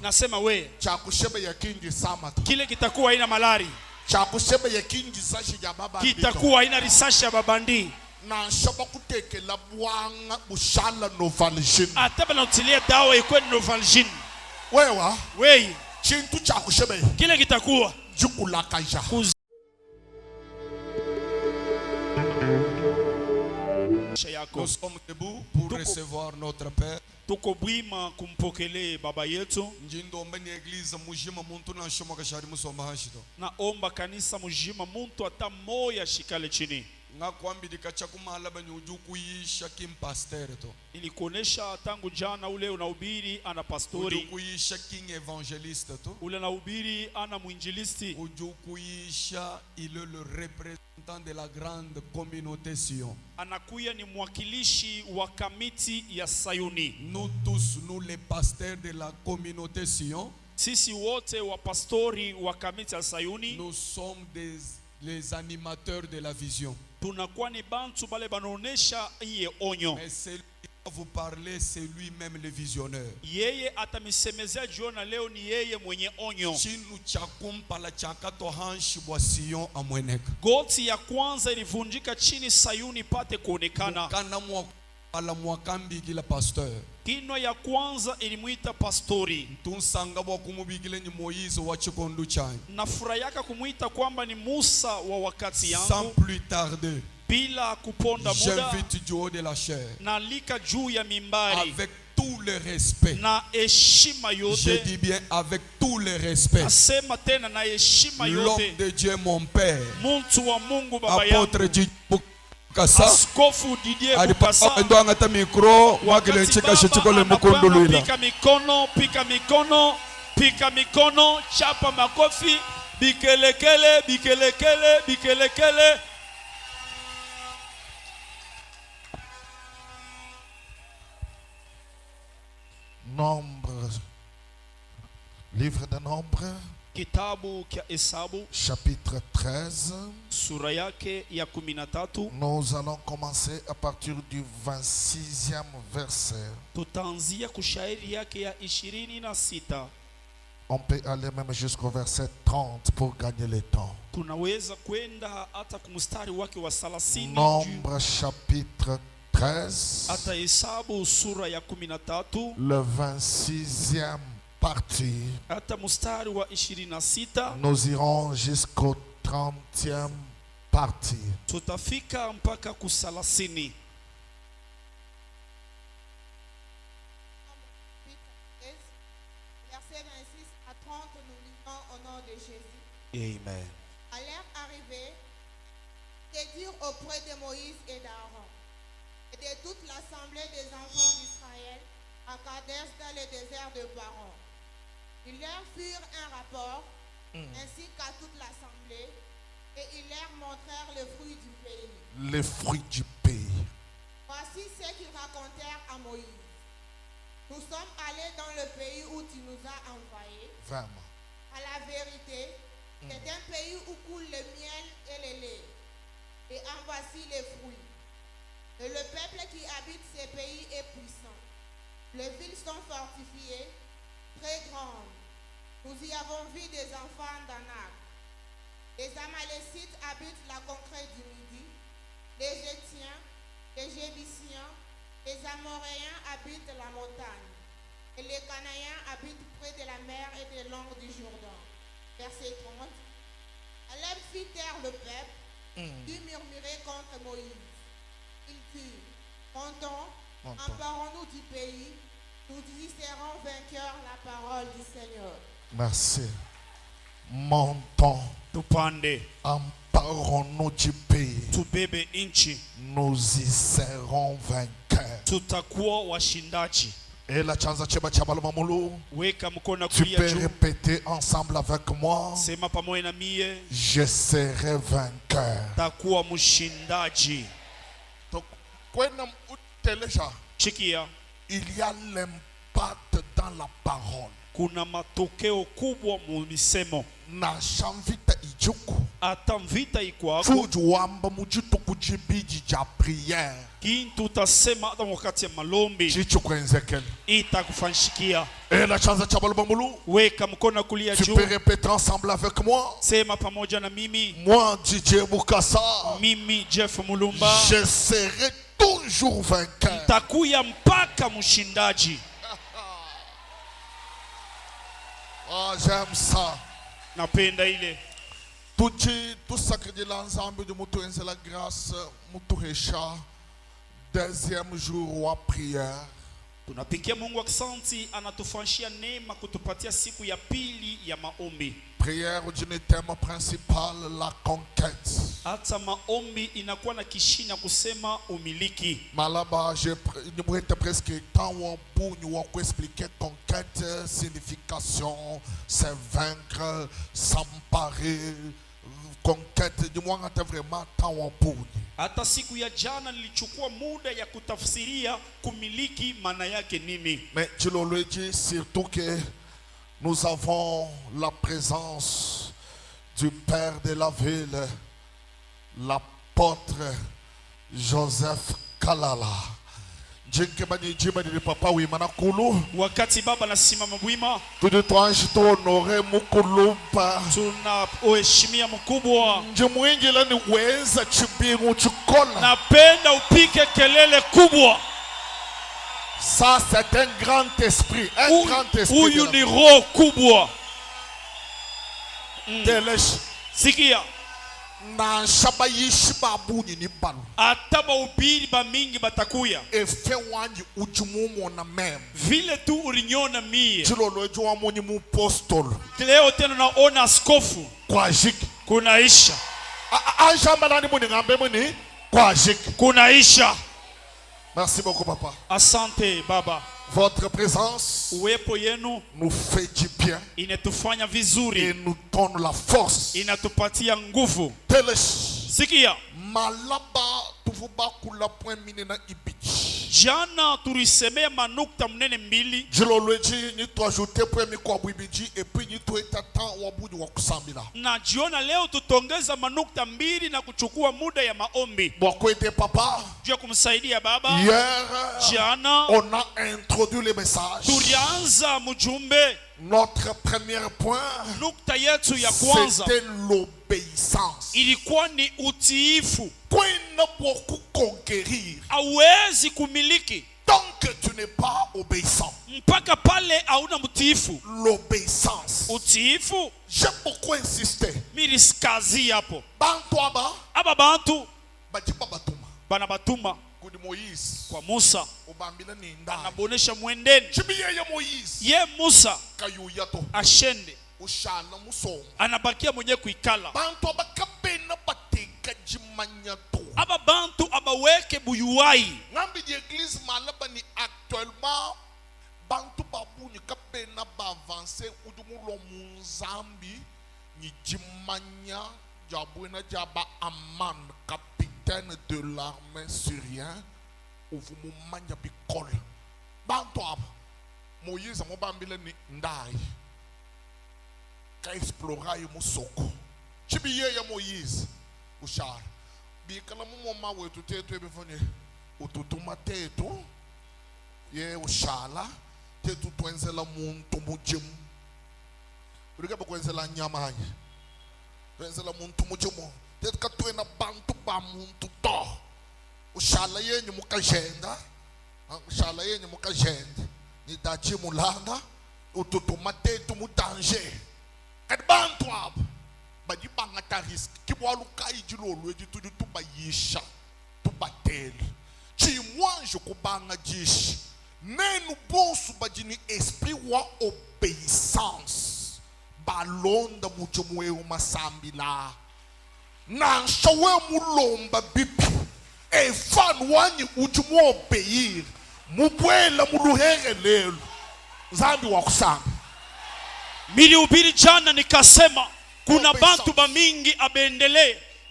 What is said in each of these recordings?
Nasema we. Kile kitakuwa haina malari. Kitakuwa haina risasi ya babandi. Ataba na utilia dawa ikwe Novalgine. Wewe. Kile kitakuwa. Nous sommes debout pour recevoir notre Père. Tukobwima kumpokele baba yetu. Naomba kanisa mujima muntu ata moya shikale chini. Ilikuonesha tangu jana ule unahubiri ana pastori. Ule unahubiri ana mwinjilisti. Il est le représentant de la grande communauté Sion. Anakuya ni mwakilishi wa kamiti ya Sayuni. Nous tous, nous les pasteurs de la communauté Sion. Sisi wote wa pastori wa kamiti ya Sayuni. Nous sommes les animateurs de la vision. Tunakuwa ni bantu bale banaonesha iye onyo. Mais celui qui va vous parler, c'est lui-même le visionnaire. Yeye atamisemezea jiona leo ni yeye mwenye onyo. Chinu chakumpala chakato hanshi bwa Sion amweneka. Goti ya kwanza ilivunjika chini Sayuni pate kuonekana. Kana mwakala mwakambi kila pasteur. Kino ya kwanza ilimuita pastori. Tunsanga bwa kumubigile ni Moïse wa chikondu chanyi. Na furayaka kumuita kwamba ni Musa wa wakati yangu. Sans plus tarder. Bila kuponda muda. J'invite du haut de la chair. Na lika juu ya mimbari. Avec tout le respect. Na heshima yote. Je dis bien avec tout le respect. Nasema tena na heshima yote. L'homme de Dieu mon père. Muntu wa Mungu baba yangu. Apôtre Kasa. Askofu Didier Bukasa. Ndo angata mikro wakile nchika shechikole mkondo luila. Pika mikono, chapa makofi, bikelekele. Nombre, livre de Nombre, kitabu kya Hesabu, chapitre 13. Sura yake ya 13. Nous allons commencer à partir du 26e verset. Tutaanzia kushairi yake ya 26. On peut aller même jusqu'au verset 30 pour gagner le temps. Tunaweza kwenda hata kumstari wake wa 30. Nombre chapitre 13. Hata Hesabu sura ya 13. Le 26e partie. Hata mstari wa 26. Nous irons jusqu'au 30e partie. Tutafika mpaka ku 30. Verset 26 à 30, nous lisons au nom de Jésus. Amen. À leur arrivée, ils dirent auprès de Moïse et d'Aaron et de toute l'assemblée des enfants d'Israël à Kadesh dans le désert de Paran. Ils leur firent un rapport, ainsi qu'à toute l'assemblée, et ils leur montrèrent le fruit du pays. Les fruits du pays. Voici ce qu'ils racontèrent à Moïse. Nous sommes allés dans le pays où tu nous as envoyés. Vraiment. À la vérité, c'est un pays où coule le miel et le lait. Et en voici les fruits. Et le peuple qui habite ces pays est puissant. Les villes sont fortifiées, très grandes. Nous y avons vu des enfants d'Anak. Les Amalécites habitent la contrée du Midi. Les Gétiens, les Jébusiens, les Amoréens habitent la montagne. Et les Canaïens habitent près de la mer et des langues du Jourdain. Verset 30. Alors fit taire le peuple, qui murmurait contre Moïse. Il dit, montons, emparons-nous du pays, nous y serons vainqueurs la parole du Seigneur. Merci. Montons. Tupande. Emparons-nous du pays. Tubebe inchi. Nous y serons vainqueurs. Tutakuwa washindaji. Et la chanza cheba chabaloma mulu. Weka mkono Tu kulia peux juu. répéter ensemble avec moi. Sema pamoja na mie. Je serai vainqueur. Takuwa mshindaji. Chikia. Il y a l'impact dans la parole. Kuna matokeo kubwa mu misemo. Na shamvita ijo. mujuku atamvita ikwako chuju wamba mujitu kujibiji ja prière kintu utasema hata wakati ya malombi chichu kwenzekele itakufanishikia. et la chanza cha balubambulu. Weka mkono kulia Tu juu, peux répéter ensemble avec moi. sema pamoja na mimi. Moi DJ Bukasa, Mimi Jeff Mulumba je serai toujours vainqueur. takuya mpaka mshindaji. Oh, j'aime ça. Napenda ile. Tout sacré de l'ensemble de Moutou la grâce, Moutou Recha, deuxième jour wa prière. Tunapikia Mungu aksanti, anatufanyia neema kutupatia siku ya pili ya maombi. Prière d'une thème principal, la conquête. Hata maombi inakuwa na kishina kusema umiliki. Malaba, je me presque temps pour nous expliquer conquête, signification, c'est vaincre, s'emparer. Conquête, du moins, on a vraiment temps pour nous. Hata siku ya jana nilichukua muda ya kutafsiria kumiliki maana yake nini. Mais je le dis surtout que nous avons la présence du père de la ville, l'apôtre Joseph Kalala. Wakati baba nasimama wima, tunaoheshimia mkubwa. Napenda upike kelele kubwa. Ça c'est un grand esprit, un grand esprit. Huyu ni roho kubwa. Sikia. Na shabayishi babuni ni balo. Ataba ubiri ba mingi batakuya. Efe wanji ujumumo na mem. Vile tu ulinyona mie. Chilolo jua muni mu apostol. Leo tena naona askofu. Kwa jiki. Kunaisha. Anjamba nani muni ngambe muni. Kwa jiki. Kunaisha. Merci beaucoup papa. Asante baba. Votre présence uwepo yenu nous fait du bien. Inatufanya vizuri. Et nous donne la force. Inatupatia nguvu. Sikia. Malaba tuvuba kula point minena ibichi. Jana tulisemea manukta mnene mbili. Jiloloji ni tu ajouter point mi kwa bibiji et puis ni tu etata wabudi wa kusambila. Na jiona leo tutongeza manukta mbili na kuchukua muda ya maombi. Bwako ete papa. Jua kumsaidia baba. Hier, jana on a introduit le message. Tulianza mjumbe. Notre premier point, nukta yetu ya kwanza, c'était l'obéissance. Ilikuwa ni utiifu. Kwenda beaucoup conquérir. Hawezi kumiliki tant que tu n'es pas obéissant. Mpaka pale hauna mtiifu. L'obéissance. Utiifu. J'ai beaucoup insisté. Miliskazi hapo. Bantu aba bantu bajipa batuma. Bana batuma kudi Moïse kwa Musa. Obambila ni nda. Anabonesha mwendeni. Chibiye ya Moïse. Ye Musa kayuyato. Ashende. Ushana muso. Anabakia mwenye kuikala. Bantu abakapena bateka jimanyato. Aba bantu abaweke buyuwai. Ngambi di église malaba ni actuellement bantu babu ni kapena ba avancer udumulo munzambi ni jimanya jabwena jaba Aman capitaine de l'armée syrien uvumu manya bikol bantu aba Moïse amobambile ni ndai ka explora musoko chibiye ya Moïse ushara bikala mumoma wetu tetu ebefone ututuma tetu ye ushala tetu twenzela muntu mujimu urikaba kwenzela nyamanye twenzela muntu mujimu tetu katwena bantu ba muntu to ushala yenyu mukajenda ushala yenyu mukajenda ni dachi mulanga ututuma tetu mu danger kat bantu aba badibanga ta risk kibwaluka ijilolo ejitu tubayisha tubatele chimwanjo kubanga jishi nenu bonsu bajini esprit wa obéissance balonda mujumwe masambila na shawe mulomba bipi e fan wani ujumu obéir mubwela muluhere lelo zambi wa kusamba Nilihubiri jana nikasema kuna bantu ba mingi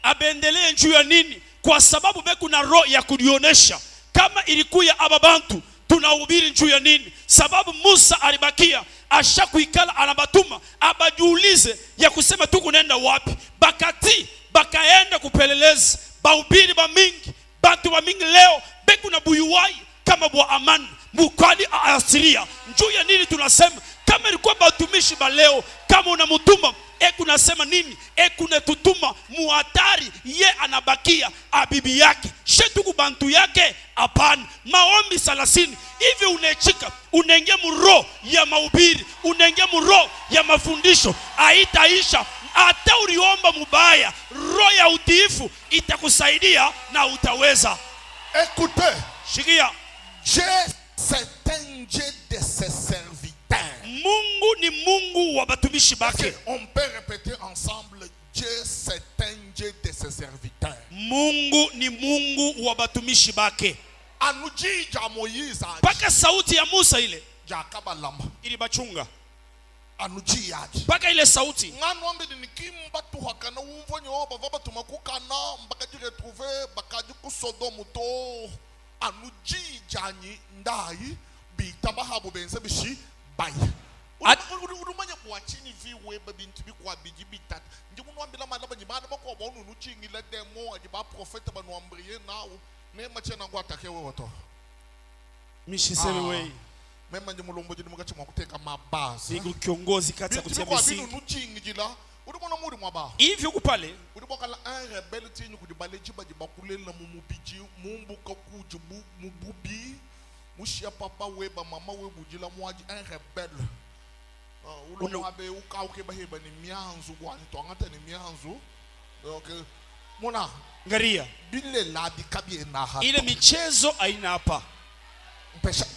abendelee juu ya nini? Kwa sababu kuna roho ya kulionesha kama ilikuya aba bantu tunahubiri juu ya nini? Sababu Musa alibakia ashakuikala anabatuma abajiulize ya kusema tu kunaenda wapi. Bakati bakaenda kupeleleza bahubiri ba mingi bantu ba mingi leo beku na buyuwai kama bwa amani mukali asiria. Njuu ya nini tunasema kama ilikuwa batumishi ba leo kama unamutuma kunasema nini? Kunetutuma muhatari ye anabakia abibi yake shetu kubantu yake hapana. Maombi 30 hivi unechika unaingia muro ya mahubiri, unaingia muro ya mafundisho, haitaisha hata uliomba mubaya. Roho ya utiifu itakusaidia na utaweza. Écoutez, shikia, Dieu c'est un Dieu de ses serviteurs. Mungu ni Mungu wa batumishi bake. On peut répéter ensemble, Dieu c'est un Dieu de ses serviteurs. Mungu ni Mungu wa batumishi bake. Anujija Moïse paka sauti ya Musa ile jakabalamba ili bachunga anujiyaje paka ile sauti nganwambe nikimba tuhakana umvonyo bava tumakukana mpaka jiretrouver bakaji ku Sodome to anujijanye ndai bitabahabo benze bishi bayi urumanya kuachini viwe babintu bikwa bijibitata ndimunwambila malaba nyimana bako bonu nuchingile demo ajiba profeta banwambriye nawo nema chena ngwatake wewe to mishiseme wewe mema njimulombo jini mugachi mwakuteka mabasa bigu kiongozi kati ya kutia misingi nuchingijila uribona muri mwaba hivi huku pale uribokala un rebelle tini kudibale jiba jibakulela mumubiji mumbuka kujibu mububi mushia papa weba mama webujila mwaji un rebelle ulo mwabe ukauke baheba ni mianzu gwani twangata ni mianzu okay muna ngaria bile labi kabie na hapa ile michezo aina hapa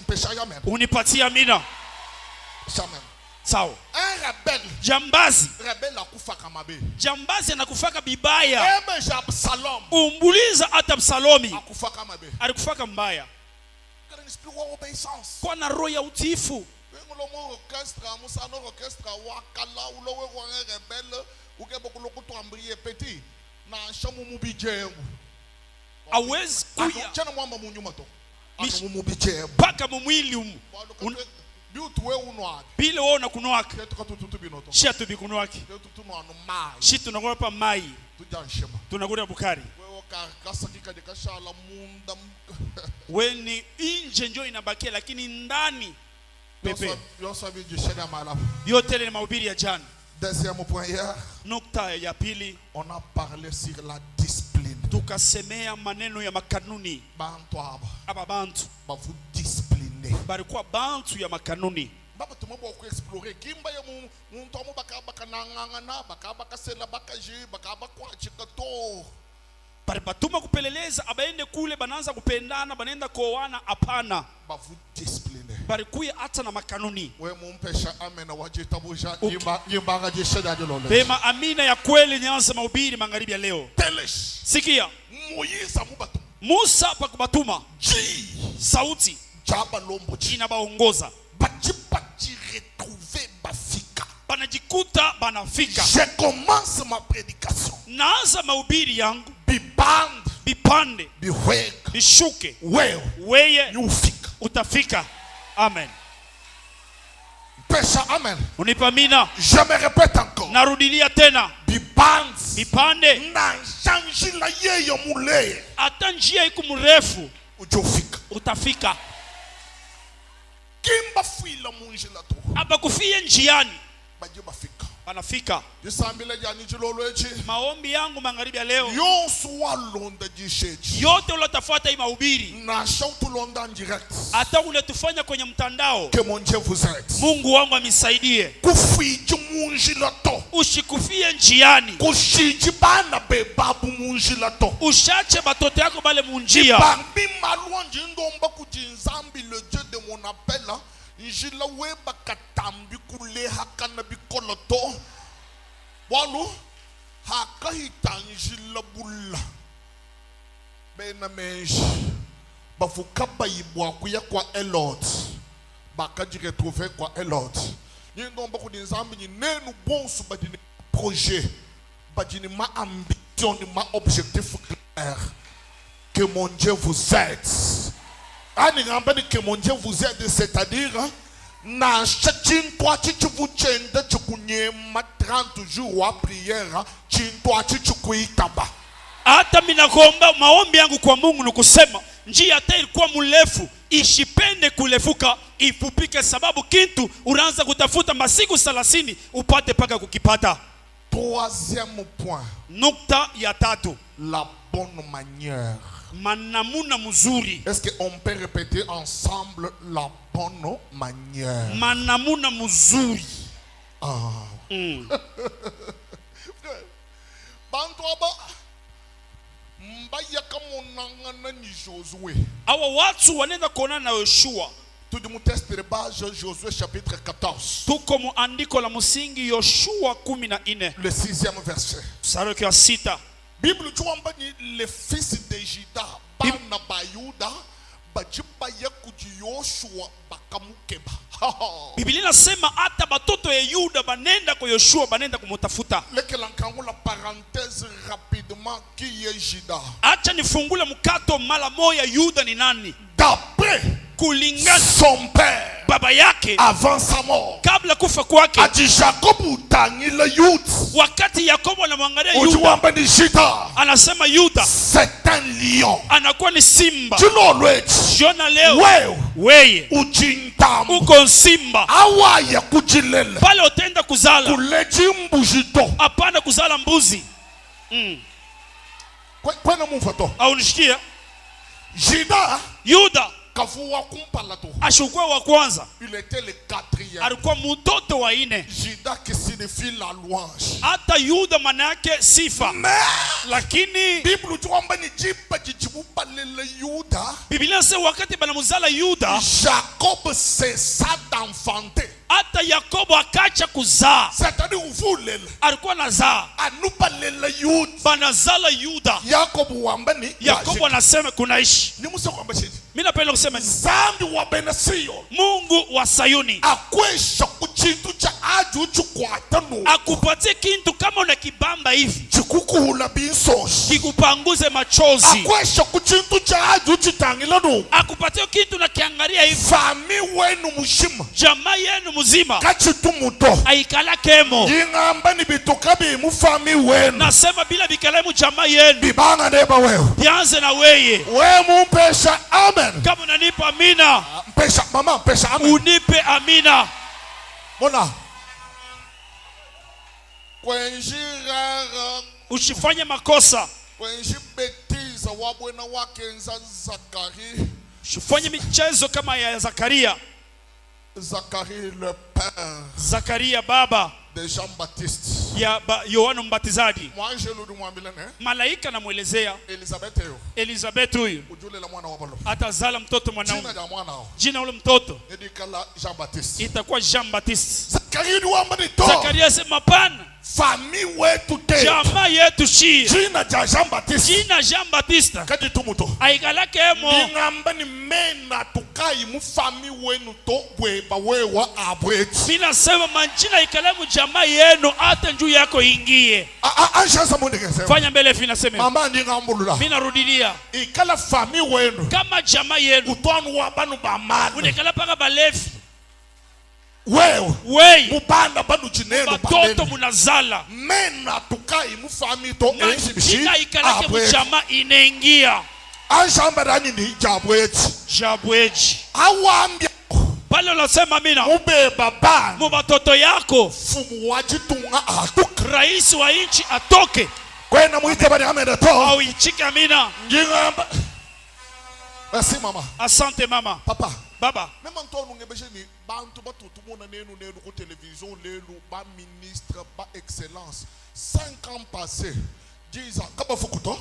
mpesha ya mem unipatia amina samem sawa. Un rebelle jambazi rebelle akufa kama be jambazi anakufaka bibaya. Ebe Absalom umbuliza hata Absalomi akufa kama be alikufaka mbaya kana esprit wa obedience kwa na roho ya utiifu. Wengulo mo orchestre musano orchestre wakala ulowe wa rebelle ukebokulo kutwambriye petit na shamu mubijengu awezi kuya chana mwamba munyuma to anu mubije paka mumwili biutu we unwa bile wona kunwaka tetuka tututu binoto shatu bikunwaki tetutu no anu mai shitu nagopa pa mai tujanshema tunagura bukari wewe kasa kika dikashala munda weni inje njo inabakia lakini ndani pepe yosa bijishada malafu yote ile mahubiri ya jana. Deuxième point hier, nukta ya pili on a parlé sur la discipline. tukasemea maneno ya makanuni. Bantu aba bantu bavu discipliner balikuwa bantu ya makanuni. baba tumabo ku explorer kimba ya muntu amu bakaba nangangana bakaba sela bakaji bakaba kwa chikato bari batuma kupeleleza abaende kule bananza kupendana banenda kuoana. Hapana, bavu discipliner bari kuya hata na makanuni. we mumpesha amena wajitabusha nyimba jishada jolole Bema amina ya kweli nyanza mahubiri magharibi ya leo. telesh Sikia Moïse amubatu Musa pakubatuma sauti jaba lombo inabaongoza baji retrouver bafika banajikuta banafika. je commence ma prédication Naanza mahubiri yangu bipande bihweka bishuke weye ufika utafika. Amen. Pesa amen. Unipamina. Je me répète encore. Narudilia tena. Bipande. Na shanjila yeyo mule. Ata njia iku mrefu. Ujofika. Utafika. Kimba fuila munjila to. Aba kufie njiani. Bajiba fika. Banafika. Jisambile jani chilolo echi. Maombi yangu magharibi ya leo. Yosu walonda jishechi. Yote ulatafuata hii mahubiri. Na shautu londa direct. Ata ule tufanya kwenye mtandao. Que mon Dieu vous aide. Mungu wangu amisaidie. Kufiji munjila to. Ushikufie njiani. Kushiji bana bebabu munjila to. Ushache batoto yako bale munjia. Bambi maluanji ndomba kujinzambi le Dieu de mon appel. Njila weba katambi kule hakana bikoloto walu hakahita njila bula bena menji bafukaba yibwa kuya kwa Elot bakaji retrouver kwa Elot ndomba kudinzambi ni nenu bonsu badini projet badini ma ambition ni ma objectif clair. Que mon Dieu vous aide. Que mon Dieu vous aide, c'est-à-dire na chintwa chichivuchende chikunyema 30 jours wa prière chintwa chichikuitaba. Hata minakomba maombi yangu kwa Mungu ni kusema njia hata ilikuwa mrefu ishipende kulefuka ifupike, sababu kintu unaanza kutafuta masiku 30 upate paka kukipata. Troisième point. Nukta ya tatu, La bonne manière. manamuna mzuri. Est-ce qu'on peut répéter ensemble la bonne manière? Manamuna mzuri. Bantu aba mbaya kamonangana ni Josué. Awa watu wanenda kuonana na Yoshua. Tout le test de base Josué chapitre 14. Tuko mu andiko la msingi Yoshua 14. Le 6e verset. Mstari wa 6. Bible tuamba ni les fils de Juda bana bayuda bajibaya kuji Yoshua bakamukeba. Biblia inasema hata batoto ya Yuda banenda kwa Yoshua banenda kumutafuta. Lequel enkango la parenthèse rapidement qui est Juda. Acha nifungule mkato mara moja, Yuda ni nani? D'après Kulingana son père, baba yake avant sa mort, kabla kufa kwake, a dit Jacob utangi le Yuda. wakati Yakobo anamwangalia Yuda Ujuamba ni Juda. anasema Yuda C'est un lion. anakuwa ni simba. Tunolweji. Jona leo Wewe weye ujintamu. uko simba Awaya kujilele. pale utenda kuzala, Kuleji mbujito. hapana kuzala mbuzi. Kwena mumfato. Au nishikia Juda Yuda kafuwa kumpala tu. ashukua wa kwanza, Il était le 4e. alikuwa mtoto wa 4. Juda qui signifie la louange. Hata Yuda maana yake sifa, lakini Bible tuamba ni jipa jichibupa lele Yuda. Biblia inasema wakati banamuzala Yuda, Jacob cessa d'enfanter. hata Yakobo akacha kuzaa. C'est-à-dire uvulele. Alikuwa nazaa, Anupa lele Yuda. banazala Yuda. Jacob wamba ni Yakobo anasema kunaishi. ni musa kwamba shidi. Mimi napenda kusema Zambi wa Benasio. Mungu wa Sayuni Akwesha kuchintu cha aju chukwatanu. akupatie kintu kama una kibamba hivi Chikukuhula binsoshi. kikupanguze machozi, Akwesha kuchintu cha aju chitangilanu. akupatie kintu na kiangalia hivi Fami wenu mushima. jamaa yenu mzima Kachitu muto. aikala kemo. Yingamba ni bituka bimu fami wenu. Nasema bila bikalemu jamaa yenu Bibanga neba wewe. bianze na weye. We mumpesha amen. Kama unanipa amina, Mpesha mama mpesha amen. unipe amina. Mona. Kwenjirara. Usifanye makosa, Kwenji betiza wabwena wake nza Zakari. usifanye michezo kama ya Zakaria. Zacharie le père Zakaria baba de Jean-Baptiste. ya Yohana Mbatizaji. Moi je lui demande Malaika namwelezea Elisabeth yo. Elizabeth huyu Ujule la mwana wabalo. atazala mtoto Jina mwanaume, ya mwana wao. jina ule mtoto Edikala Jean-Baptiste. itakuwa Jean Baptiste. Zacharie ni wamba ni to. Zakaria sema pana, Fami wetu te. jamaa yetu shie Jina ya Jean-Baptiste. jina Jean Baptiste Kati tumuto. aikalake emo. Ngamba ni mena tukai mu fami wenu to weba wewa abweti. Mina sema manjina ikalemu jamaa yenu hata njuu yako ingie. Anshansa mwendekese. Fanya mbele fina sema. Mama ndi ngambulula. Mina rudilia. Ikala fami wenu. Kama jamaa yenu Utwanu wabanu bamana. unekala paka balefi. Wewe. Wei Mubanda banu jineno batoto munazala. mena tukai mu fami to Manjina ikalake mjamaa inaingia. Anshamba rani ni jabweti. Jabweji. Awambia. Pale unasema mina Mube baba. mubatoto yako Fumu wajitunga atuka. rais wa nchi atoke Kwena mwite bani amenda to. au ichike amina. Ngingamba. Merci mama. Asante mama. Papa. Baba. Même Antoine ngebeshe ni bantu batutu mona nenu ku télévision lelu ba ministre ba excellence 5 ans passés 10 ans kaba fukuto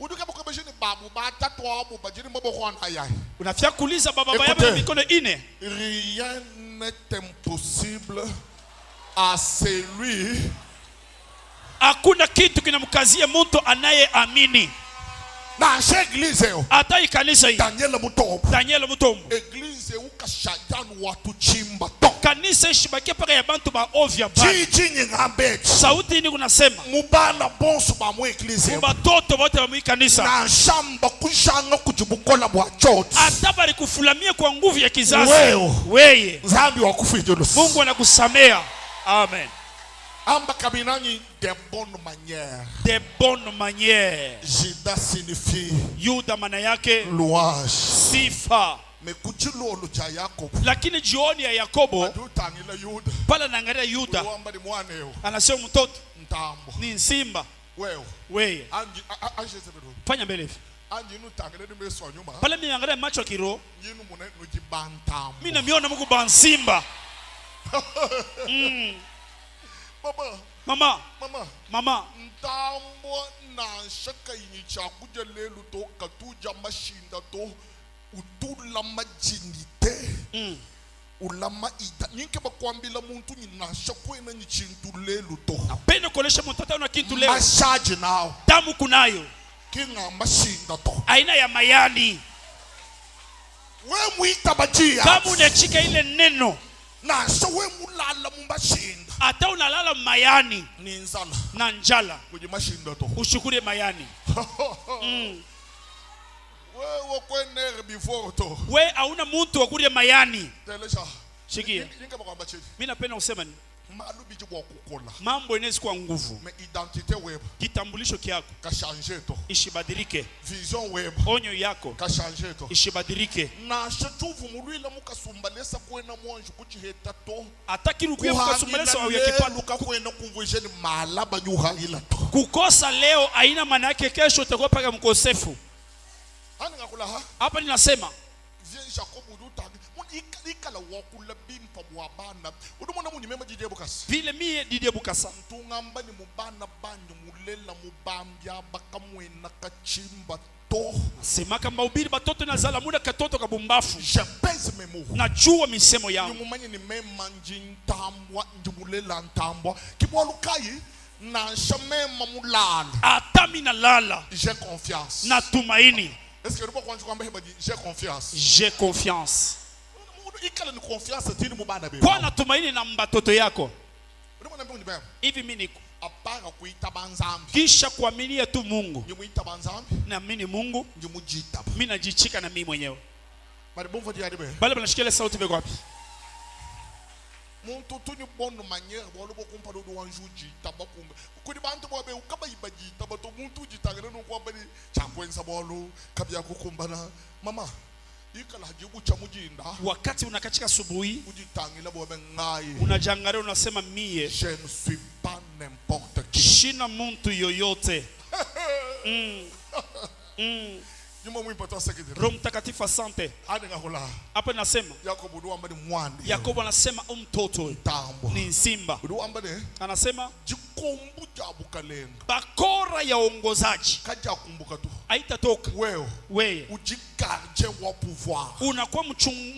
uduka bokebeshe ni babu ba tatwa abu ba jini mbobo kwa ayai. Unafia kuuliza baba Écoutez, yako mikono ine. rien n'est impossible à celui Hakuna kitu kinamkazia mtu anayeamini. na église yo ata ikanisa hii Daniel Mutombo Daniel Mutombo église ukashajana watu chimba to kanisa ishibakia paka ya bantu ba ovya ba chini ngambe sauti ni kunasema mubana bonso ba mu église batoto bote ba mu kanisa na shamba kushanga kujibukola bwa choti ata bali kufulamia kwa nguvu ya kizazi weye zambi wakufijolo Mungu anakusamea amen amba kabinani de bonne manière de bonne manière Juda signifie Yuda maana yake louange sifa mekuchilolo cha Yakobo lakini jioni ya Yakobo adutangila Yuda pala naangalia Yuda uamba ni mwaneo anasema mtoto ntambo ni simba wewe anje sebedo fanya mbele hivi anje nutangile ni meso nyuma pala mimi naangalia macho ya kiroho yinu mune nujibantambo mimi namiona Mungu bansimba mama ntambo na shaka yini chakuja lelu to katuja mashinda to utula majinite ulama ita nyinke bakwambila muntu nyina shakwena nyichintu lelu to napenda kuonesha mtoto na kitu leo masaji nao damu kunayo kinga mashinda to aina ya mayani we muita bajia kama unachika ile neno na so we mulala mumashinda ata unalala mayani ni nzala na njala kwenye mashinda to ushukure mayani wewe kwenere before to we hauna mtu wa kulia mayani telesha shikia ninga bakwamba chini mimi napenda kusema ni malubi jibwa kukola mambo inaweza kuwa nguvu me identité web kitambulisho kyako ka changer to ishibadilike vision web onyo yako ka changer to ishibadilike na shetuvu mulwila mukasumbalesa kwena mwanju kuchiheta to atakirukuye mukasumbalesa au yakipatu kwena kumvisheni malaba nyuhaila to kukosa leo aina maana yake kesho utakuwa paka mkosefu hani ngakula hapa ninasema vien Jacob udutagi ikala wakula bimpa mwabana udumona munyi mema jije bukasi vile mie Didier Bukasa ntungamba ni mubana banyu mulela mubambya bakamwena kachimba to sema kama ubiri batoto na zala muda katoto kabumbafu je pèse memo najua misemo yangu nyumumanye ni mema njintambwa njimulela ntambwa kibwalukai na shamema mulala atami na lala j'ai confiance na tumaini. est-ce que rupo kwanza kwamba j'ai confiance J'ai confiance ikala ni confiance tini mubana bebe kwa na tumaini na mbatoto yako rupo nambe unibeba hivi mimi niko apara kuita banzambi kisha kuaminia tu Mungu nyimuita banzambi na mimi Mungu njimujita mimi najichika na mimi mwenyewe bali bomvo dia dibe bale banashikilia sauti beko wapi muntu tunyu bonne manière bolo bokumpa do wanjuji tabakumba kuri bantu bobe ukaba ibaji tabato muntu jitagere no kwa bali chakwenza bolo kabya kukumbana mama ikala hajibu cha mujinda wakati unakachika asubuhi ujitangila bobe ngai unajangare unasema mie je ne suis pas n'importe qui shina muntu yoyote nyuma muipata sekretari Roho Mtakatifu asante hadi ngakula hapa nasema Yakobo ndo ambani mwani Yakobo anasema mtoto tambo ni simba ndo ambani anasema jikombu jabukalenga bakora ya ongozaji kaja kumbuka tu haitatoka wewe ujigarde wa pouvoir unakuwa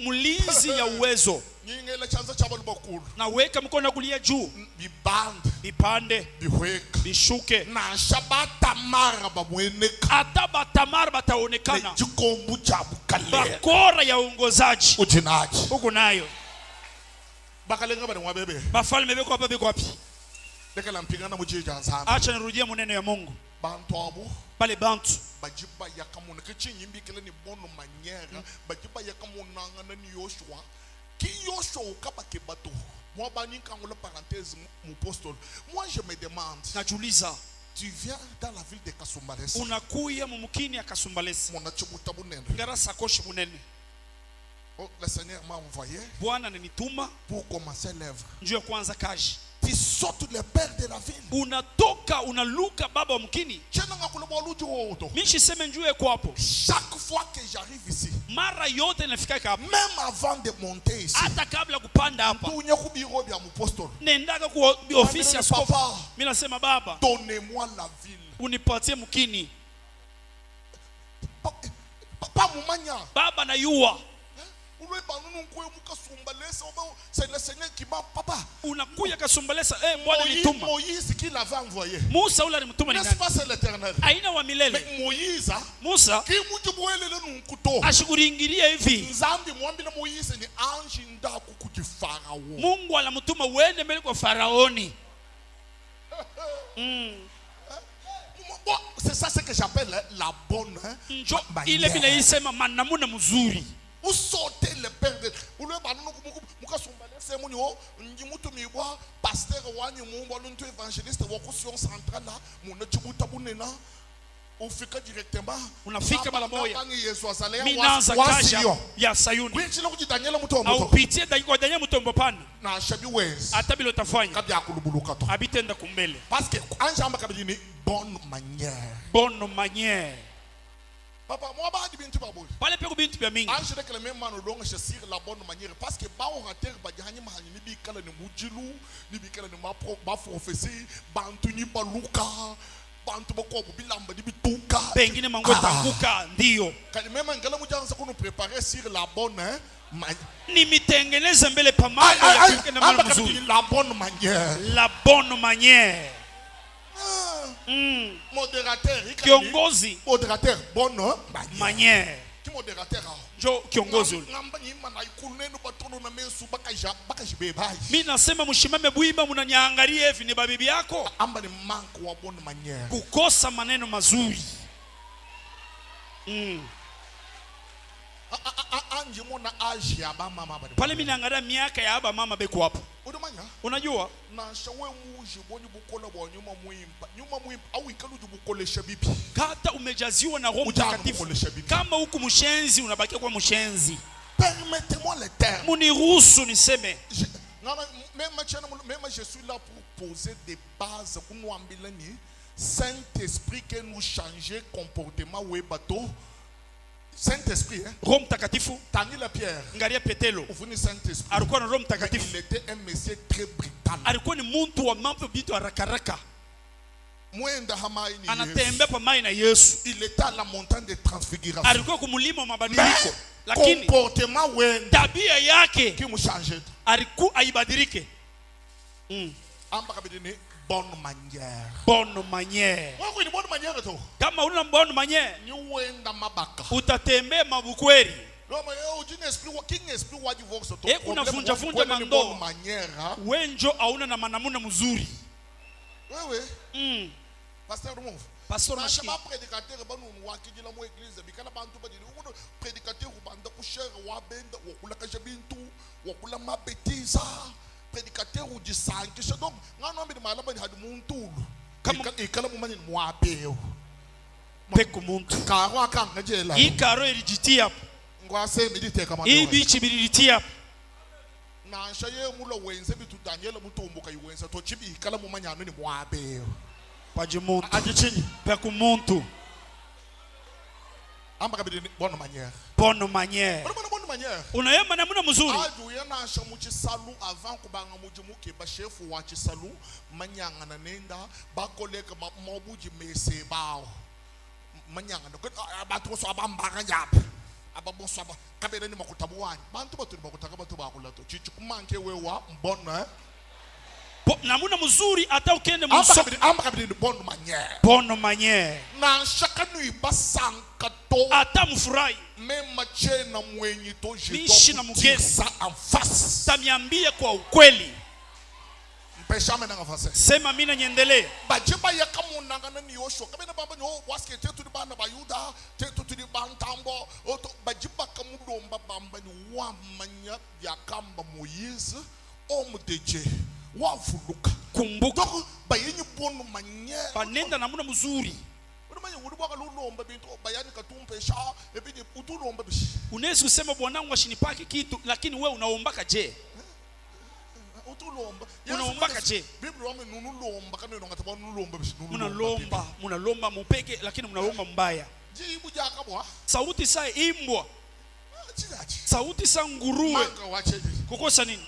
mlinzi ya uwezo nyingela chanza cha balu bakulu na weka mkono kulia juu bipande bihweka bishuke na shabata mara bamweneka ataba tamar bataonekana jikombu jabukalenga bakora ya ongozaji ujinaji huko nayo bakalenga bana wabebe bafalme beko hapa beko wapi dekala mpingana mujija nzamba acha nirudie maneno ya Mungu bantu abo pale bantu bajiba yakamuna kichinyimbi kile ni bono manyera bajiba yakamuna ngana ni Yoshua ki Yoshua ukaba kebato moi bani kangula parenthèse mon apostole moi je me demande najuliza tu viens dans la ville de Kasumbalesa unakuya mumukini ya Kasumbalesa mona chibuta bunene ngara sakoshi bunene oh le Seigneur m'a envoyé Bwana ananituma pour commencer l'œuvre njoo ya kwanza kazi tu sautes les pères de la ville unatoka unaluka baba wa mkini chena ngakula boluju hoto mishi seme njoo kwa hapo chaque fois que j'arrive ici mara yote nafika hapa même avant de monter ici hata kabla kupanda hapa tunya kubiro bya apostole nendaga ku ofisi ya skofu papa mimi nasema baba donnez-moi la ville unipatie mkini papa mumanya baba na yua C'est le Seigneur qui m'a, papa. Unakuya kasumbalesa, Bwana nituma. Moïse qui l'avait envoyé. Musa ule alimtuma ni N'est-ce nani? pas, c'est l'Éternel? Aina wa milele. Mais Moïse, Musa qui m'a dit ashikuringiria hivi. Nzambi mwambile Moïse ni anji ndaku kuti Farao. Mungu anamtuma uende mbele kwa Faraoni. C'est ça ce que j'appelle la bonne Njo ile vile isema manamuna mzuri. Vous sortez le père de pasteur wanyu mumbaluntu évangéliste wakusion central là munachibuta bunena ufika directement unafika mara moja Yesu azalea minaanza kaja ya Sayuni kwinjila kuti Daniela mutombo au pitie kwa Daniela mutombo pana na shabi wezi hata bila utafanya kabya akulubuluka to abitenda kumbele parce que anjamba kabili ni bonne manière. Papa, moi, je suis un peu pale pe kubintu bya mingi je que le même man donc je sur la bonne manière parce que ba orateur ba jahani mahani ni bikala ni mujilu ni bikala ni ma prophétie bantu ni baluka bantu bako bilamba ni bituka pengine mango takuka ndio kali même ngala mujanza kuno préparer sur la bonne ni mitengeneza mbele pamoja ya kufika na mzuri la bonne manière. Modérateur, kiongozi modérateur bonne manière. Qui modérateur Jo kiongozi mimi nasema mshimame buiba mnaniangalia hivi ni babibi yako amba ni manque wa bonne manière kukosa maneno mazuri. Anje mona age ya ba mama ba pale mimi naangalia miaka ya aba mama beko hapo. Unajua na shawe muji boni bukola bwa nyuma muimpa au ikalu bukolesha bibi kata umejaziwa na Roho Mtakatifu kama huku mshenzi unabaki kwa mshenzi. Permettez-moi le terme Muniruhusu niseme même je suis là pour poser des bases pour nous ambilani Saint-Esprit que nous changer comportement ou bateau. Saint-Esprit, Roho Mtakatifu Tani la Pierre, ngalia Petelo Saint-Esprit. alikuwa na Roho Mtakatifu. Il était un monsieur très brutal. Alikuwa ni mtu wa mambo vitu haraka. Mwenda hamai ni anatembea pamoja na Yesu. Il était à la montagne de transfiguration. Alikuwa kumlima mabadiliko. Lakini comportement wenda tabia yake kimushange. Alikuwa aibadilike. Amba kabidini bonne manière. Bonne manière. Wako ni bonne manière to. Kama una bonne manière, ni wenda mabaka. Utatembea mabukweli. Loma yo ujini esprit wa king esprit wa divorce to. Kuna vunja mando. Bonne manière. Wenjo hauna na manamuna mzuri. Wewe. Pasteur Rumov. Pastor Mashiki. Ba prédicateur ba nu wakijila mu église bikala bantu ba dini uno prédicateur ubanda ku share wa benda wakula kashabintu wakula mabetiza. Prédicateur ou du sang que je donc ngano mbi malaba ni hadi muntu kama ikala mu manini muapeo peko muntu karo akanga jela ikaro elijitia ngwase medite kama ibichi bilijitia na shaye mulo wenze bitu Daniel mutombo kayiwenza to chibi ikala mu manyano ni muapeo paje muntu ajichini peko muntu amba kabidi bonne manière. Bonne manière. Bonne manière. Unayema namuna mzuri. Aju yana shamuchi salu avant kubanga mujimuke ba chef wa chisalu manyanga na nenda ba koleka mabuji mese bao. Manyanga no abantu so abambanga nyapo. Ababoso aba kabere ni makutabuwani. Bantu batuli bakutaka batu bakulato. Chichu kumanke wewa mbona namuna mzuri hata ukende msoko amba kabidi bonne manière. Bonne manière. Na shaka nui basankato hata mfurahi. Mema chena mwenye to Mishi na mugeni sa en face. Tamiambie kwa ukweli. Mpeshame na ngafase. Sema mina nyendele. Bajiba ya kamunanga na niyosho. Kabena baba nyo waske tetu di bana bayuda, tetu di bantambo, oto bajiba kamulomba bamba ni wamanya ya kamba Moïse, homme de Dieu. Wafuluka. Kumbuka. Donc bayenyi bonne manière. Banenda namuna mzuri. Unaweza kusema bwanangu ashinipaki kitu lakini wewe unaombaka je? Unaombaka je? Munalomba mupeke lakini munalomba mbaya. Sauti saa imbwa. Sauti saa nguruwe. Kukosa nini?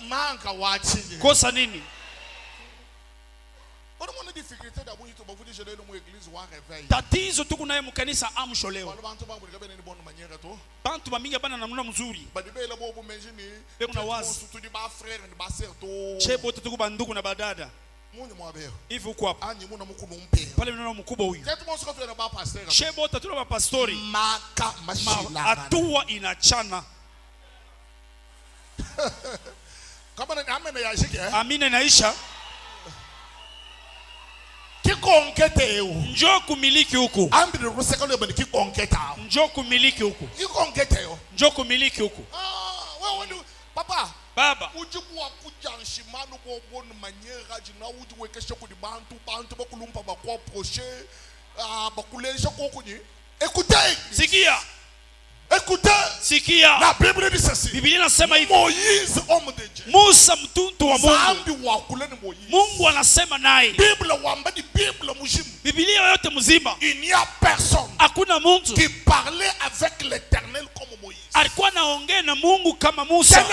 Manka wachini. Kosa nini? On a une difficulté d'abord, vous dites, je vais dans l'église ou un réveil. Tatizo tuko naye mukanisa amsho leo. Wale bantu bangu ni kabene ni bonne manière to. Bantu bamingi bana namna mzuri. Badibe ile bobo menjini. Kuna wazi. Surtout di ba frère ni ba sœur to. Chebo tuko bandugu na badada. Munyu mwabeo. Hivi uko hapa. Anyi muna mukulu mpe. Pale mnaona mkubwa huyu. Ketu mwanzo kwa tuena ba pasteur. Chebo tatuna ba pastori. Maka mashila. Atua inachana. Kama na amena ya shike. Amina inaisha. Kikonkete eu. Njoo kumiliki huku. Ambiri ruseka leo bani kikonketa. Njoo kumiliki huku. Kikonkete eu. Njoo kumiliki huku. Wewe papa. Baba. Ujibu wa kujanshimano bobo ni manyera jina uji wekesha kudi bantu bakulumpa bakwa proche bakulesha kokunyi. Écoutez. Sikia. Écoutez. Sikia. La Bible dit ceci. Biblia inasema hivi. Moïse homme de Dieu. Musa mtuntu wa Mungu. Zambi wa kuleni Moïse. Mungu anasema naye. Bible wamba di Bible mzima. Biblia yote mzima. Il n'y a personne Hakuna mtu qui parlait avec l'Éternel comme Moïse. alikuwa anaongea na Mungu kama Musa.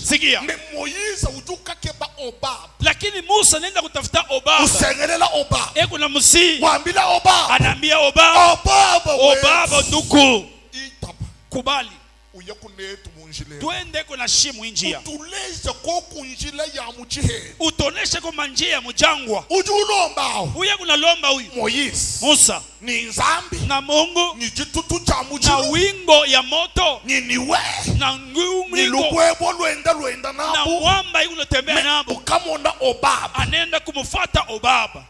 Sikia. Mais Moïse ujuka keba Obab. Lakini Musa nenda kutafuta Obaba. Usengelela Obab. Eko na musi. Wambila Obab. Anaambia Obaba. Obab nduku. Itapa. Kubali. Uye kunetu munjile. Twende kuna shimu njia. Utuleze ko kunjile ya muchihe. Utoneshe kwa njia ya mjangwa. Ujulomba. Uye kuna lomba huyu. Moïse. Musa. Ni nzambi. Na Mungu. Ni jitutu cha muchihe. Na wingo ya moto. Ni niwe. Na wingo. Ni lugwebo luenda nabo. Na mwamba yuko tembea nabo. Ukamona Obab. Anenda kumfuata Obaba.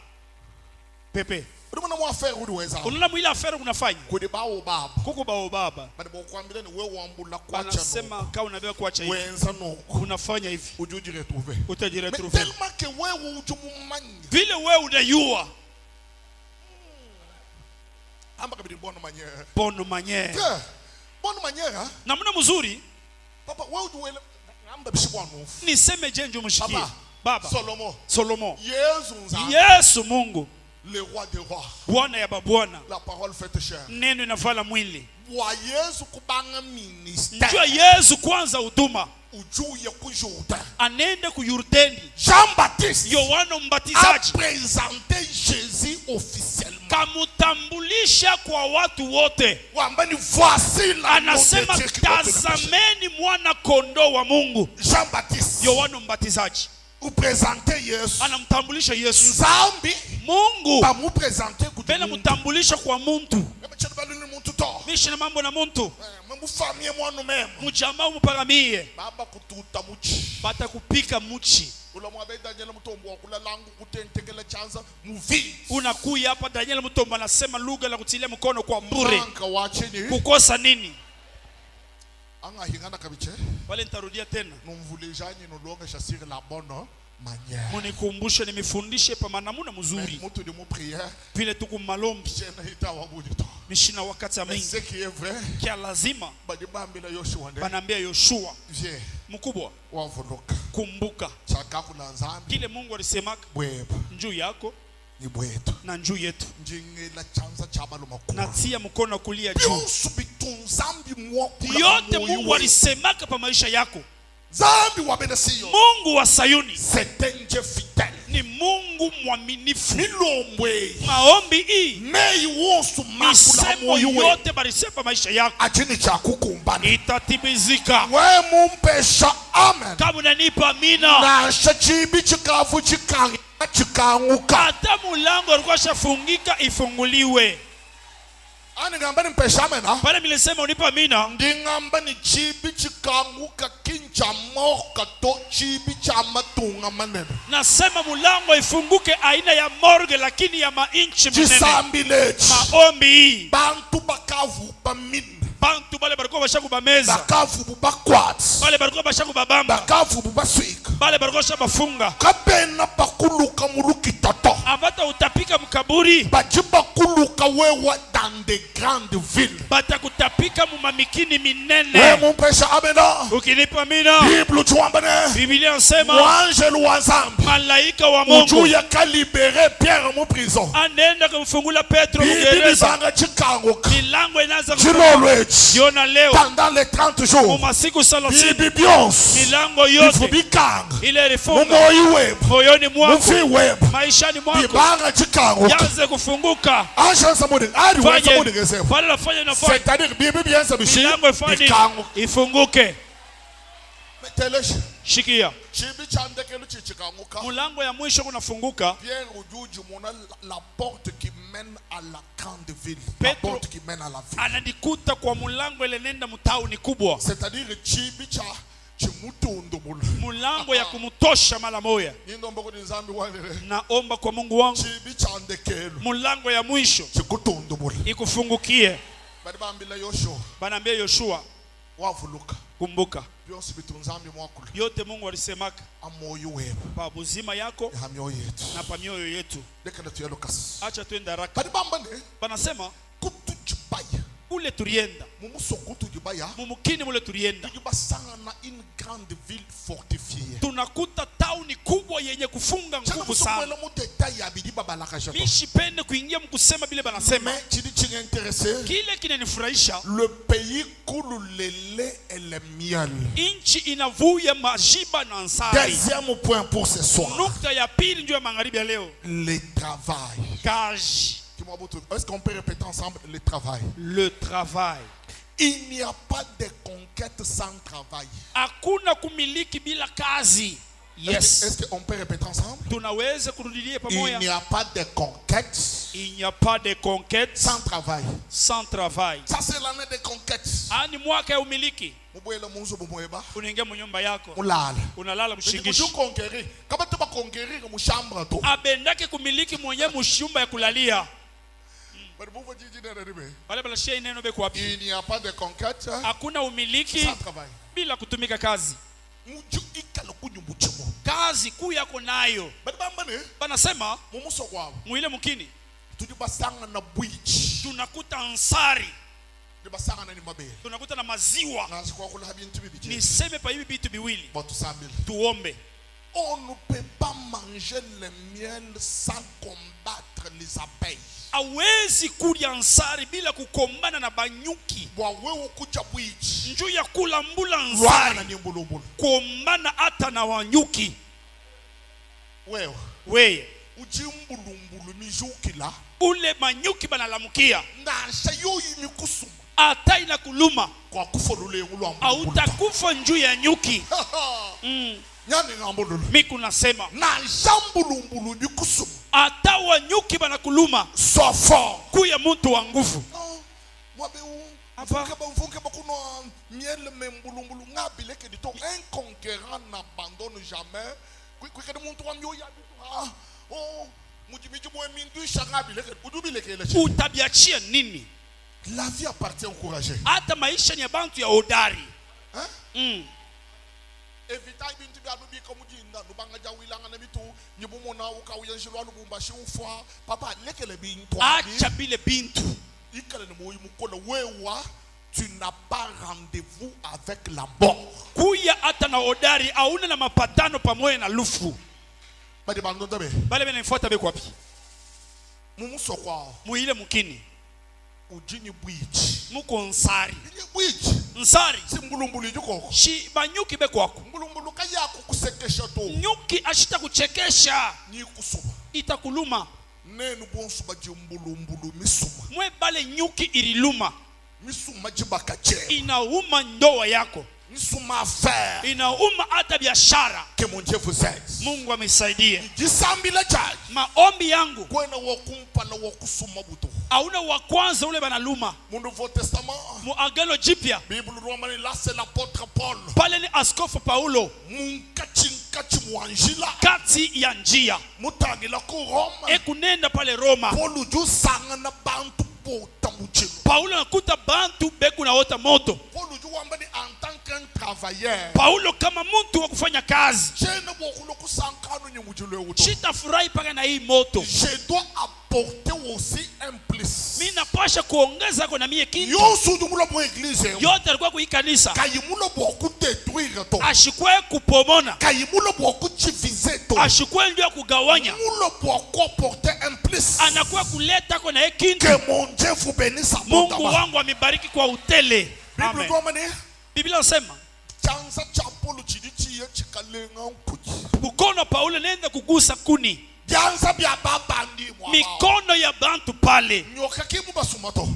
Pepe. Unaona mwafere uliweza. Unaona mwile afere unafanya. Kudiba Obab. Kuko ba Obaba. Bado kuambia ni wewe wambula kuacha. Anasema kama unabeba kuacha hivi. Wenza no. Unafanya hivi. Ujuji retrouver. Utajiretrouver. Tellement que wewe ujumanyi. Vile wewe unayua. Amba kabidi bonne manière. Bonne manière. Bonne manière. Namna mzuri. Papa wewe uduele amba bishibwanu. Niseme jenjo mshikie. Baba. Solomon. Yesu Mungu. Le roi des rois. Bwana ya babwana. La parole faite chair. Neno inavala mwili. Wa Yesu kubanga ministère. Njoo Yesu kwanza huduma. Ujuye ku Jourdain. Anende ku Yordani. Jean-Baptiste. Yohana Mbatizaji. A présenté Jésus officiellement. Kamutambulisha kwa watu wote. Wambani voici la anasema tazameni mwana kondoo wa Mungu. Jean-Baptiste. Yohana Mbatizaji. Ou présenter Yesu. Anamtambulisha Yesu. Nzambi. Mungu. Ba mu présenter ku. Bena mutambulisha kwa muntu. Mishi na mambo na muntu. Mungu famie mwana mema. Mjamaa muparamie. Baba kututa muchi. Bata kupika muchi. Ula mwabe Daniel Mutombo wakula langu kutentekele chanza muvi. Unakuya hapa Daniel Mutombo anasema lugha la kutilia mkono kwa bure. Kukosa nini? Anga hingana kabiche. Wale nitarudia tena. Numvulejanyi nolonge shasiri la bonne manière. Munikumbushe nimifundishe pa manamuna mzuri. Mutu de mu prière. Vile tuku malombi. Jena hita wabudito. Mishina wakati mingi. C'est qui est vrai. Kia lazima. Badibambila Yoshua nde. Banambia Yoshua. Viens. Mkubwa. Wavunuka. Kumbuka. Chakaku na nzambi. Kile Mungu alisemaka. Bweba. Njuu yako. Ni bwetu. Na njuu yetu. Njingela chanza chabalo makuru. Natia mkono kulia juu. Nzambi mwakula. Yote Mungu alisemaka pa maisha yako. Zambi wa Benesiyo. Mungu wa Sayuni. C'est un Dieu fidèle. Ni Mungu mwaminifu. Nilombwe. Maombi hii. Mei wosu makula moyo yote barisepa maisha yako. Achini cha kukumbana. Itatibizika. We mumpesha amen. Kama unanipa amina. Na shachibi chikavu chikangi. Chikanguka. Hata mulango alikuwa shafungika ifunguliwe. Ani ngamba ni mpesha amena. Pale milisema unipa amina. Ndi ngamba ni chibi chikanguka kincha moka to chibi cha matunga manene. Nasema mulango ifunguke aina ya morgue lakini ya mainchi manene. Jisambilechi. Maombi hii. Bantu bakavu pamine. Bantu bale barikuwa bashaku bameza. Bakavu bubakwats. Bale barikuwa bashaku babamba. Bakavu bubaswika. Bale barikuwa shabafunga. Kabena bakuluka muluki toto. Abata utapika mkaburi. Bajibakuluka wewa dans des grandes villes. batakutapika mumamikini Ouais, minene. mon péché, amena. Ukinipa mina, Bible, tu ambane. Biblia nasema Mwanje luwazambi. malaika wa Mungu Uju ya ka libere Pierre mu prison. anaenda kumfungula Petro Bibi mgereza. bizanga chikanguka. Milango inaanza Chilolwechi. jiona leo Pendant les 30 jours. masiku 30 Bibi byonse. milango Ifu yote bikanga. ile ilifunga Mumoyi webu. moyoni mwako, Mufi webu. maishani mwako Bibanga chikanguka. yanze kufunguka. Ashansa mudi. Ari wenza mudi Fanye gesefu. pale nafanya nafanya C'est-à-dire, Bibi biense bishi. milango ifanye Bikanguka. ifunguke. Teleshi. Shikia, Chibi chandekelu chichikanguka. mulango ya mwisho kunafunguka. Pierre Ujuju mona la porte qui mène à la grande ville. La Petro porte qui mène à la ville. anadikuta kwa mulango ile nenda mtauni kubwa, C'est-à-dire chibi cha chimutundu mula. mulango ya kumtosha mara moja. Nindo mboko nizambi wanere. Naomba kwa Mungu wangu Chibi chandekelu. mulango ya mwisho Chikutundu mula. ikufungukie. Bari bambila Yoshua. Banaambia Yoshua, Wavuluka. kumbuka Byose bitunzambi mwakulu. yote Mungu alisemaka Amoyo webu. pa buzima yako Ya mioyo yetu. na pa mioyo yetu. Lekana tuyalukasi. Acha twende haraka. Bari bambane. Banasema Kutujibaya. ule turienda Mumuso kutujibaya. mumukini mule turienda Tujibasanga na une grande ville fortifiée. tunakuta tauni kubwa yenye kufunga nguvu sana. Mishipende kuingia mkusema bile banasema. Mais tu dis tu es intéressé. Kile kinanifurahisha, Le pays coule le lait et le miel. inchi inavuya majiba na ansari. Deuxième point pour ce soir. Nukta ya pili ndio ya magharibi ya leo, Le travail. kazi. Est-ce qu'on peut répéter ensemble le travail? Le travail. Il n'y a pas de conquête sans travail. Hakuna kumiliki bila kazi. Yes. Est-ce qu'on peut répéter ensemble? Tunaweza kurudilia Il pamoja. n'y a pas de conquête Il n'y a pas de conquête sans travail. sans travail. Ça c'est l'année de conquête. Ani mwaka ya umiliki. Mubwele munzu mubweba. Unaingia mnyumba yako, Mulala. unalala mshingishi. Mujuu conquérir. Kama tu ba conquérir mu chambre to. Abendake kumiliki mwenye mushumba ya kulalia. Bari buva jiji na ribe. Wale balashia neno beko wapi? Il n'y a pas de conquête Hakuna umiliki sans travail. bila kutumika kazi. Muju ikalo kunyumbuchimo. Kazi kuu yako nayo. Bari bambane Banasema mumuso kwabo. mwile mukini Tujibasanga na bwich. tunakuta ansari, Tujibasanga na ni mabele. tunakuta na maziwa. Na sikwa kula bintu bibi. Niseme pa hivi vitu viwili, Botu sambil. tuombe. On ne peut pas manger le miel sans combattre les abeilles. Hawezi kulia ansari bila kukombana na banyuki. Bwa wewe kuja bwich. Njuu ya kula mbula Lwana ansari, ni mbulubulu. kombana hata na wanyuki. Wewe. Weye Ujimbulumbulu mijukila. ule manyuki banalamukia, Ngasha yoyi mikusuma. hata ina kuluma Kwa kufolule ngulu ambulu. hautakufa njuu ya nyuki. Nyani ngambulu. Miku nasema Na jambulumbulu mikusuma. hata wanyuki banakuluma Sofo. kuya muntu wa nguvu. Mwabe u. Apa? Mfunke bakuno miel membulumbulu ngabileke dito. Un conquérant n'abandonne jamais. Kwikede muntu wamyo ya. Oh. Mujibiji mwe mindu shagabileke. Udubileke ile. Utabiachia nini? La vie appartient au courageux. Hata maisha ni ya bantu ya hodari. Hein? Evita ibintu bya nubika mujinda nubanga jawilanga na bitu nyibumona ukawuyenshilwa lubumbashi ufwa papa lekele bintu Acha bile bintu. ikale ni moyi mukola wewa tu n'as pas rendez-vous avec la mort. Kuya hata na hodari hauna na mapatano pamoja na lufu. Badi bandonda be Bale benifuata beko wapi? mumuso kwao Muile mukini. ujini bwich Muko nsari. ile bwich Nsari. simbulumbulu jukoko Shi banyuki beko wako. mbulumbulu kaya kukusekesha to Nyuki ashita kuchekesha, ni kusuma itakuluma. nenu bonsu baje mbulumbulu misuma Mwe bale nyuki iriluma, misuma jibaka je inauma ndoa yako, misuma affaire inauma hata biashara. que mon Dieu vous aide. Mungu amisaidie. Jisambila charge. Maombi yangu Kwena wakumpa na wakusuma buto. hauna wa kwanza ule banaluma. Mu Nouveau Testament. Mu Agano Jipya Bible romani là c'est l'apôtre Paul. pale ni askofu Paulo Munkachi mwanjila. kati ya njia Mutagila ku Roma. ekunenda pale Roma. Paul ju sanga na bantu bota muchilo. Paulo nakuta bantu beku na ota moto. Paul ju wamba ni en tant qu'un travailleur. Paulo kama mtu wa kufanya kazi. Sitafurahi paka na hii moto. Je dois apporter aussi un plus. Mimi napasha kuongeza kwa na mie kitu. Yote alikuwa kui kanisa. Ashikwe kupomona. Ashikwe ndio kugawanya. Anakuwa kuleta kwa na hii kitu. Mungu wangu amebariki kwa utele. Amen. Biblia inasema mkono Paulo nenda kugusa kuni. Mikono ya bantu pale.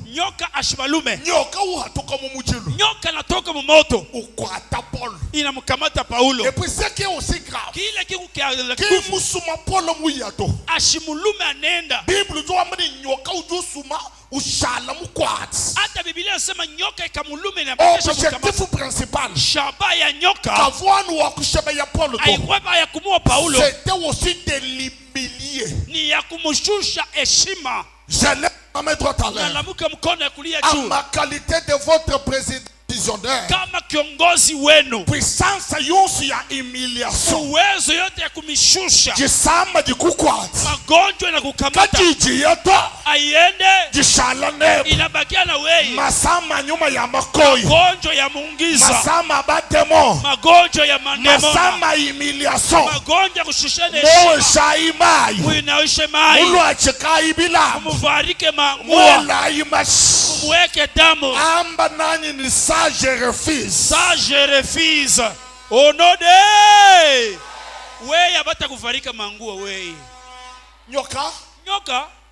Nyoka ashibalume. Nyoka natoka mu moto. Inamkamata Paulo. Kile kiku kia ashimulume anenda. Hata Biblia inasema nyoka ikamulume na objectif principal. Shaba ya nyoka haikuwa ya kumua Paulo. C'était aussi de l'humilier. Ni ya kumshusha heshima. Je lève ma main droite à l'air. En ma qualité de votre président. Kama kiongozi wenu, puissance yonsi ya humiliation, uwezo yote ya kumishusha, jisamba jikukwati, magonjwa na kukamata, kajiji yeto, ayende, jishala nebo, inabakia na wei, masama nyuma ya makoi, magonjwa ya mungiza, masama batemo, magonjwa ya mandemo, masama humiliation, magonjwa kushushane moe shaimai, muinawishe mai, mulu achikai bila, mufarike mue laimashi, muweke damu, amba nani ni ça je refuse. Ça je refuse. Oh no de. Wewe abata kufarika manguo wewe. Nyoka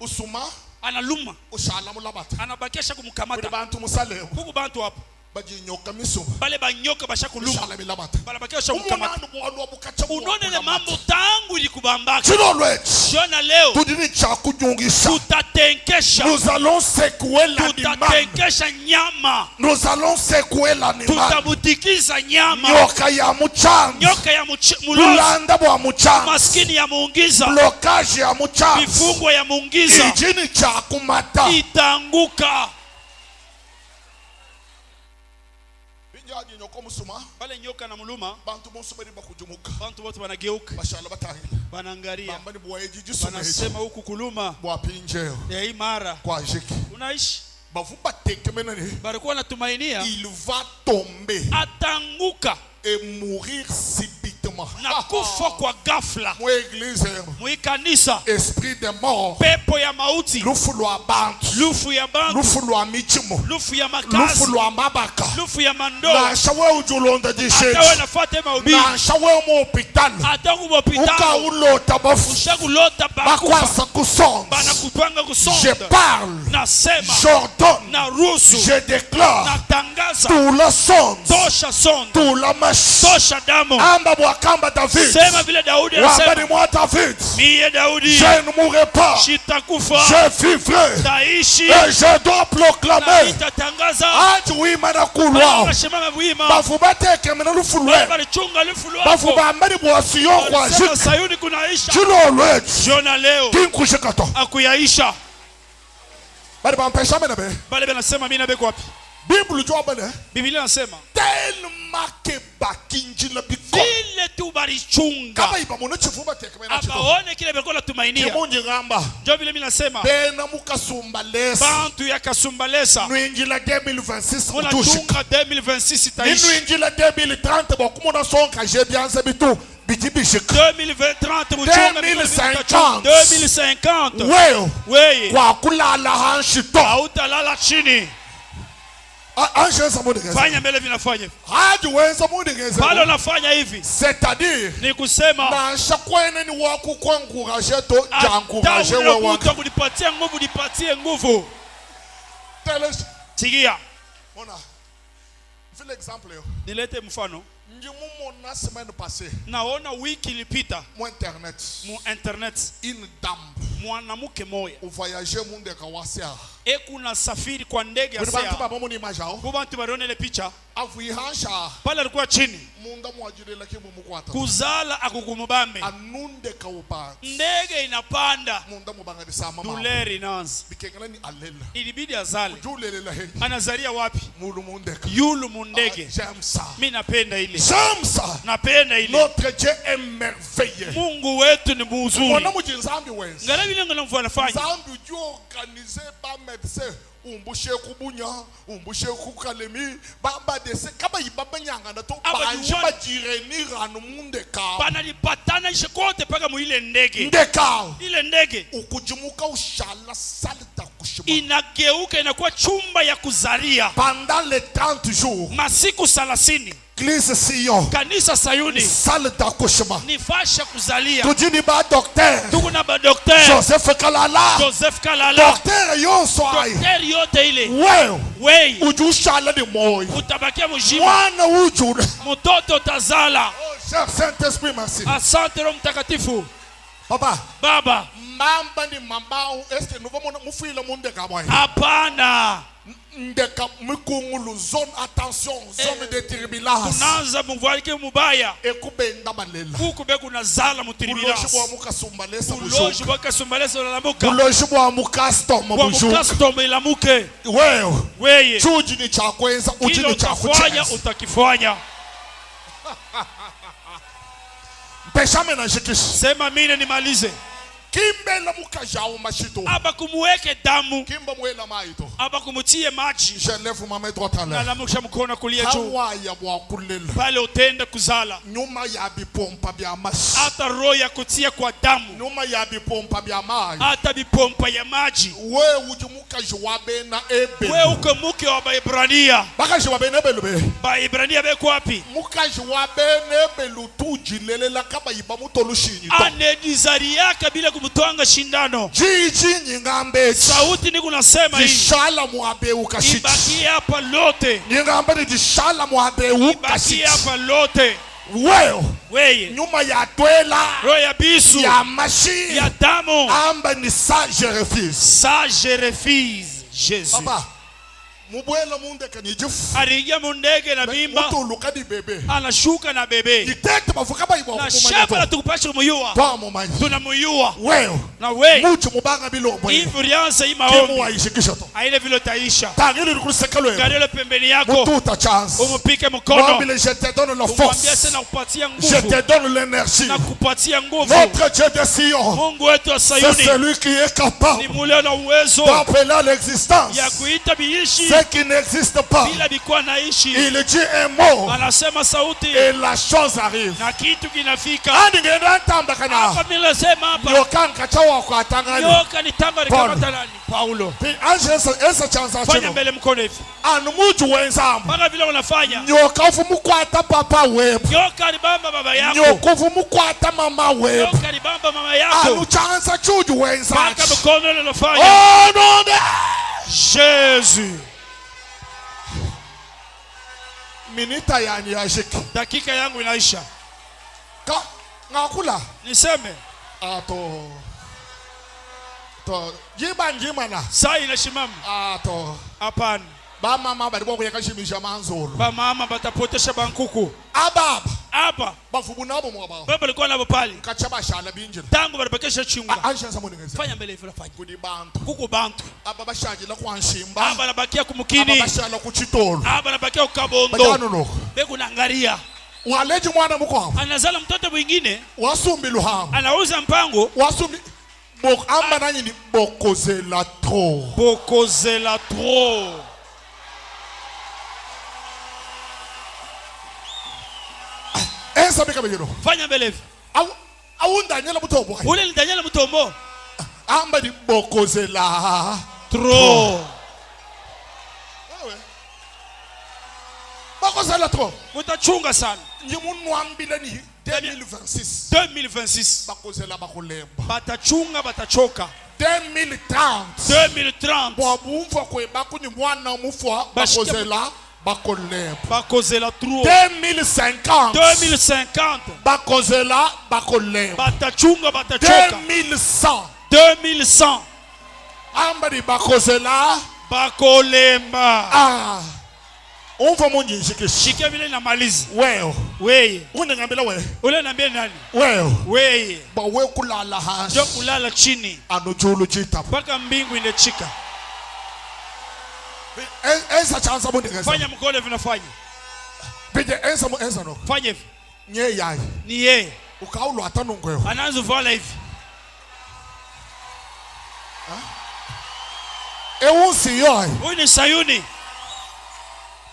usuma analuma. Ushala mulabata. Anabakisha kumkamata. Bantu musale. Huku bantu hapo. Baji nyoka misuma. Bale banyoka basha kuluma. Ushala milabata. Bale bakisha kumkamata. Unaona mambo tangu ilikubambaka. Jona leo. Tudini cha kunyungisha. Tutatenkesha. Nous allons secouer l'animal. Tutatenkesha nyama. Nous allons secouer l'animal. Tutabutikiza nyama. Nyoka ya muchanzi. Nyoka ya mulozi. Lulanda bwa muchanzi. Maskini ya muungiza. Blocage ya muchanzi. Vifungo ya muungiza. Ijini cha kumata. Itanguka. Bale nyoka na muluma, bantu wote wanageuka, wanaangalia, wanasema huku kuluma ya hii mara unaishi. Barikuwa natumainia il va tomber atanguka et mourir subitement. Na kufa kwa ghafla. Mwikanisa esprit de mort, pepo ya mauti, lufu lwa bantu, lufu ya bantu, lufu lwa michimo, lufu ya makazi, lufu lwa mabaka, lufu ya mando. Na shawe ujulonda jisheji, atawe nafate maubi, na shawe mu hospital, ataku mu hospital, uka ulota bafu, ushakulota bakwasa kusonda, bana kutwanga kusonda. Je parle, nasema, j'ordonne, na rusu, je déclare, natangaza, tout le sonde, tosha sonda, tout la mash, tosha damu, amba bwakamba David, sema vile Daudi alisema, wabani mwa David, miye Daudi, je ne mourrai pas, sitakufa, je vivrai, taishi, et je dois proclamer, nitatangaza, ati wima na kulwa, bafu bateke mena lufulwe, bafu bambari bwasiyo kwa jik, jino lwetu, jona leo, kinkushe kato, akuyaisha, bari bampesha mena be, bale benasema mina beko wapi, Bible jua bane, Biblia nasema, tellement que bakinji la biko, vile tu barichunga, kama iba mwana chifuba teke mena chito, abaone kile beko la tumainia, kimunji ngamba, jo vile mina sema, bena muka sumbalesa, bantu ya kasumbalesa, nuinjila 2026 muna kutushika, tunga 2026 taishi, nuinjila 2030 bakumuna sonka jebianza bitu, 2050 wewe kwa kulala hanshito hautalala chini. Ansheza mudigeze, fanya mbele vinafanya haji wenza mudigeze, bado nafanya hivi, c'est-à-dire ni kusema na shakwene ni waku kwa encourager to jancourager wewe wako kulipatia nguvu, nipatie nguvu. Sikia, ona vile example yo, nilete mfano. Njimumona semaine passée, naona wiki ilipita mu internet, une dame, mwanamke moya voyager munde kawasia, ekuna safiri kwa ndege ya Kuni bantu sea baba muni majao. kubantu barionele picha Avuihansha. pale alikuwa chini Munda mwajilela kimukwata. kuzala akukumubambe Anunde kaupa. ndege inapanda Munda mubanga sama mama. duleri inaanza Bikengela ni alela. ilibidi azale Julelela hengi. anazalia wapi Mulu mundeka. yulu mundege Jamsa. mimi napenda ile Jamsa. napenda ile Notre Dieu est merveilleux. Mungu wetu ni mzuri Mwana mujinzambi wenzi. ngala vile ngana mfanya Nzambi ujue organize ba médecin umbushe kubunya umbushe kukalemi baba dese kaba yibaba nyanga na to banje bajireni ranu mundeka banalipatana ishekote paka muile ndege ndeka ile ndege ukujimuka ushala salta kushima inageuka inakuwa chumba ya kuzalia pendant les 30 jours masiku 30 Église Sion kanisa Sayuni salle d'accouchement ni fasha kuzalia tujini ba docteur tuko na ba docteur Joseph Kalala docteur yonswai docteur yote ile wewe ujushala ni moyo utabakia mjima mwana ujure mtoto tazala. Cher Saint-Esprit, merci. Asante Roho Mtakatifu. Baba. Mamba ni mambao eske nous vamos mufila munde kamwa. Hapana. Ndeka mukungulu zone attention zone de turbulence. Kunaanza mvualike mubaya. Ekubenda balela. Ukube kunazala muturbulence. Uloji bwa mukasumbalesa bujuka. Uloji bwa kasumbalesa ulamuka. Uloji bwa mukastom bujuka. Bwa mukastom ilamuke. Wewe. Chuji ni cha kwenza, uji ni cha kucheza. Utakifanya. Peshame na shikisha. Sema mine nimalize. Kimbela mukajao mashito. Aba kumuweke damu. Kimba mwela maito. Aba kumutie maji. Je lève ma main droite à l'air. Nalamusha mkono kulia juu. Hawa ya bwa kulela. Pale utenda kuzala. Nyuma ya bipompa bya maji. Hata roho ya kutia kwa damu. Nyuma ya bipompa bya maji. Hata bipompa ya maji. We ujimuka jwabe na ebe. We uko muke wa Baibrania. Baka jwabe na ebe lube. Baibrania beko wapi? Muka jwabe na ebe lutuji lelela kaba iba mutolushini. Anedizaria kabila kumutwanga shindano. Jiji nyingambe. Sauti ni kunasema hii. Jishala muabe ukashiti. Ibaki hapa lote. Nyingambe ni jishala muabe ukashiti. Ibaki hapa lote. Weye. Nyuma ya twela. Roho ya bisu. Ya mashi. Ya damu. Amba ni ça je refuse. Ça je refuse. Jésus. Papa. Mubwela munde kanijifu. Arigia mundege na bimba. Mutuluka di bebe. Anashuka na bebe. Nitete mafuka ba ibo. Na shaba la tukupasha muyua. Tunamuyua. Na we. Muchu mubanga bilo bwe. Influence hii maombi. Kimu waishikisha to. Haile vile taisha. Tangili nikusekalo. Gariole pembeni yako. Mututa chance. Umupike mkono. Mwambile je te donne la force. Umwambia sana kupatia nguvu. Je te donne l'énergie. Na kupatia nguvu. Notre Dieu de Sion. Mungu wetu wa Sayuni. C'est celui qui est capable. Ni mule na uwezo. D'appeler à l'existence. Ya kuita biishi. Ce qui n'existe pas. Bila bikuwa naishi. Il dit un mot. Anasema sauti. Et la chose arrive. Na kitu kinafika. Andi ngenda ntamba kana. Hapa mimi nasema hapa. Yoka nkachawa kwa tangani. Yoka nitanga nikamata nani? Paulo. Anje esa chanza chino. Fanya mbele mkono hivi. Anu muju wenzambu. Mpaka vile unafanya. Nyoka ufumukwata papa webu. Nyoka libamba baba yako. Nyoka ufumukwata mama webu. Nyoka libamba mama yako. Anu chanza chuju wenzambu. Mpaka mkono ile unafanya. Oh non de Jésus. Minita yani yashiki. Dakika yangu inaisha. Ngakula. Niseme. Ato. To jimana. Saa inashimama. Ato. Hapana. Ba mama bali kuyakashimisha manzolo. Ba mama batapotesha bankuku. Aba. Bafubu nabo mwaba. Baba alikuwa nabo pale. Kachaba shala binjira. Tangu barabakesha chunga. Anshanza munengeza. Fanya mbele hivi fanya. Kudi bantu. Kuku bantu. Aba bashajila kwa nshimba. Aba nabakia kumukini. Aba bashala kuchitolo. Aba nabakia ukabondo. Bajano no. Beku naangalia. Waleji mwana mko. Anazala mtoto mwingine. Wasumbi luhamu. Anauza mpango. Wasumbi amba nanyi ni bokozela trop. Bokozela trop. Esa bika bigero. Fanya mbele hivi. Au Daniela mutombo. Ule ni Daniela mutombo. Amba ni bokozela trop. Wewe. Bokozela trop. Mutachunga sana. Nyimunwambile ni 2026. 2026. Bakozela bakulemba. Batachunga batachoka. 2030. 2030. Bwabumva kwe bakuni mwana mufwa bakozela bakolemba. Bakozela trop. 2050. 2050. Bakozela bakolemba. Batachunga batachoka. 2100. 2100. ambali bakozela bakolemba. umva munye shikisha Shikia vile namaliza. wewe Weye. unengambela wewe Ule niambie nani? wewe Weye. bawe kulala hansi Ndio kulala chini anujulu chita mpaka mbingu inachika. esa chansa munengeza Fanya mkole vinafanya. bije esa no Fanya hivi. nye yayi Ni yeye. ukaulu atanungweho Anaanza kuvala hivi. ewusi yoyi Huyu ni Sayuni.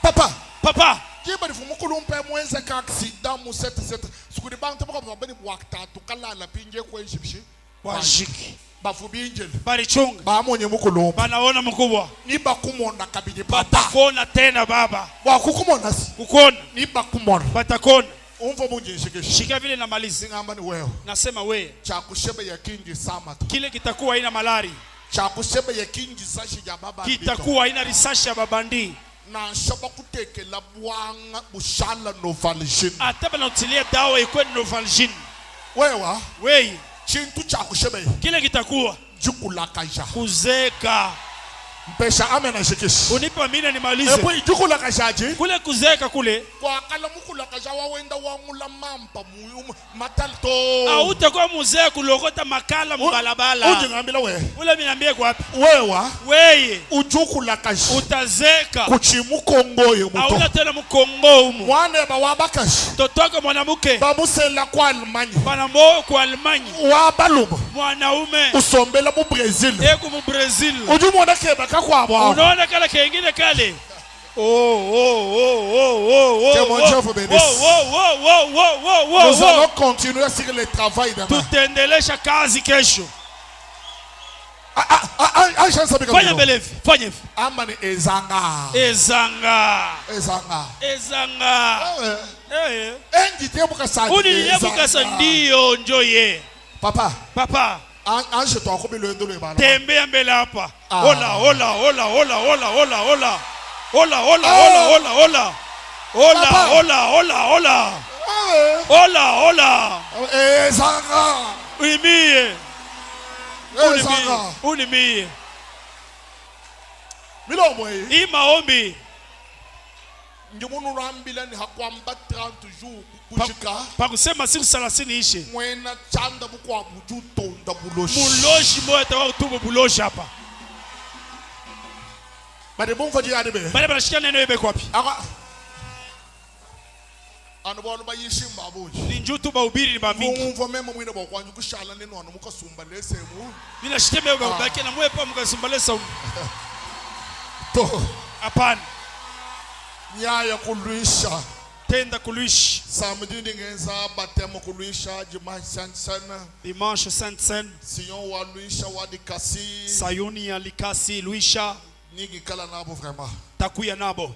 papa Papa. kiba difumukulu mpe mwenze ka accident mu 77 sukudi bang tapa kwa bani wakta tukalala pinje kwenshibshi Washiki. bafubi injeli Balichunga. bamonye mukulu Banaona mkubwa. niba kumonda kabije papa Batakona tena baba. wa kukumona si Kukona. niba kumona Batakona. umva munye shikisha Shikia vile namaliza. singamba ni wewe Nasema we. cha kushebe ya kingi samata Kile kitakuwa haina malari. cha kushebe ya kingi sashi ya baba Kitakuwa haina risasi ya babandi. na shaba kutekela bwanga bushala no valishini Hata banatilia dawa ikwe Novalgin. wewa Weye. chintu cha kushebe Kile kitakuwa jukula kaja kuzeka. mpesha amena shikisha Unipa mimi nimalize. epo jukula kajaji Kule kuzeka kule. kwa kala mukula kaja wawenda wangula mampa mu matalto Hautakuwa mzee kulokota makala mbalabala. uje ngambila we Ule minambie kwa wapi? wewa Weye. ujukula kaja Utazeka. kuchimukongoye Hauna muto tena mkongo humu. mwana ba wabakashi Totoka mwanamke. babusela kwa Almanya Banambo kwa Almanya. wabaluma Mwanaume. usombela mu Brazil Eko mu Brazil. ujumona keba kakwabo Unaona kala kengine kale. Témoignage vous bénisse. Nous allons continuer sur le travail demain. Tutaendelesha kazi kesho. Fanya belevi, fanya hivi. Ama ni ezanga. Ezanga. Ezanga. Ezanga. Engi te mukasadi. Unilie mukasa ndio njoye. Papa. Papa. Anje to akobilo ndolo ebala. Tembea mbele hapa. Hola, hola, hola, hola, hola, hola, hola. Hola, hola, hola, hola, hola. Hola, hola, hola, hola. Hola, hola. Ezanga. Unimie. Ezanga. Unimie. Milomo hii. Hii maombi. Njumunu rambila ni hakwamba 30 jours kushika. Pa kusema siku 30 ishe. Mwena chanda bukwa buju tonda buloshi. Buloshi moja tawa utubu buloshi hapa. Bade bonfa ji adebe. Bale banashika neno ibe kwapi? Aka anubona bayishimba abuji. Ni njutu bahubiri ni bamingi. Umva mema mwine bakwanyu kushala neno anu mukasumba lesemu. Nina shiteme uga ubaki na mwepa mukasumbalesa umu. To Hapana. nyaya kulwisha. Tenda kulishi. Samedi ngenza batemo kulwisha dimanche sana. Dimanche Saint-Seine. Sion wa luisha wa dikasi. Sayuni ya likasi luisha. Nigi kala nabo vraiment. Takuya nabo.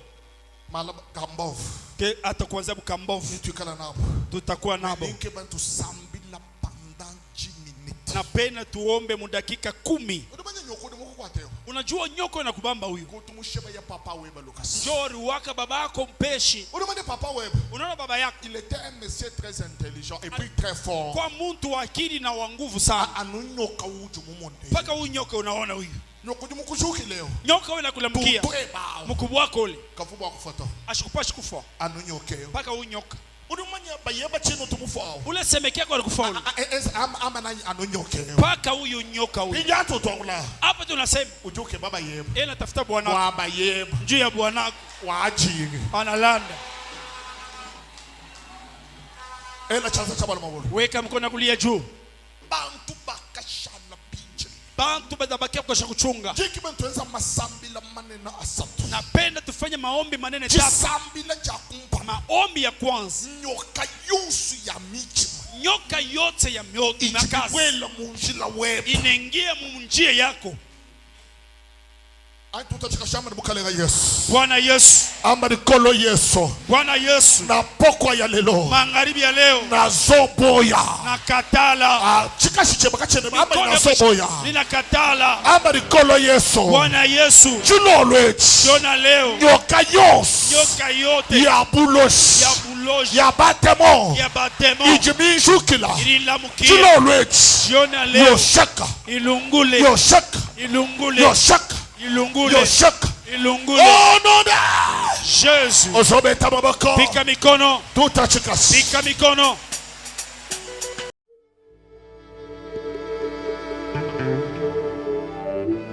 Malaba kambov. Ke ata kuanzia bukambovu. Nitu kala nabo. Tutakuwa nabo. Ninke bantu sambila pendant 10 minutes. Na pena tuombe mudakika 10. Udumanya nyoko muko kwateo. Unajua nyoko na kubamba huyu. Kutumusheba ya papa weba Lucas. Jori waka babako mpeshi. Udumanya papa weba. Unaona baba yako. Il était un monsieur très intelligent et puis très fort. Kwa muntu wa akili na wa nguvu sana. Anunyoka uju mumonde. Paka huyu nyoka unaona huyu. Nyoko jumukushuki leo. Nyoka wewe nakulamkia. Mkubwa wako ule. Kafuba kufoto. Ashikupashi kufa. Anunyoke. Paka huyu nyoka. Udumanya bayeba chino tumufao. Ule semekea kwa alikufa ule. Ama na anunyoke. Paka huyu nyoka huyu. Injato tongla. Hapa tunasema Ujuke baba yeba. yeye anatafuta bwana. Wa bayeba. Njoo ya bwana Wajingi. analanda. Ela chanza chabala mabolo. Weka mkono kulia juu. Bantu bakashana pinche. Bantu badabakia kwa kuchunga. Jiki bentuenza masambila manena asatu. Napenda tufanye maombi manene tatu. Jisambila jakumpa. Maombi ya kwanza. Nyoka yusu ya michima. Nyoka yote ya mioto na kazi Ijiwela munjila weba. inaingia munjia yako. Ai tutachika shamba bukalenga Yesu. Bwana Yesu. Amba dikolo Yesu. Bwana Yesu. Na pokwa ya lelo. Magharibi ya leo. Na zoboya. Na katala. Chika shiche bakachene amba na zoboya. Nina katala. Amba dikolo Yesu. Bwana Yesu. Juno lwechi. Jona leo. Nyoka yos. Nyoka yote. Ya buloshi. Ya buloshi. Ya batemo. Ya batemo. Ijiminshukila. Ililamukia. Juno lwechi. Jona leo. Yoshaka. Ilungule. Yoshaka. ilungule, yoshaka, ilungule, yoshaka. ilungule. Au nom de Jésus. Ozobeta maboko. Pika mikono, Tout a chikasi. pika mikono.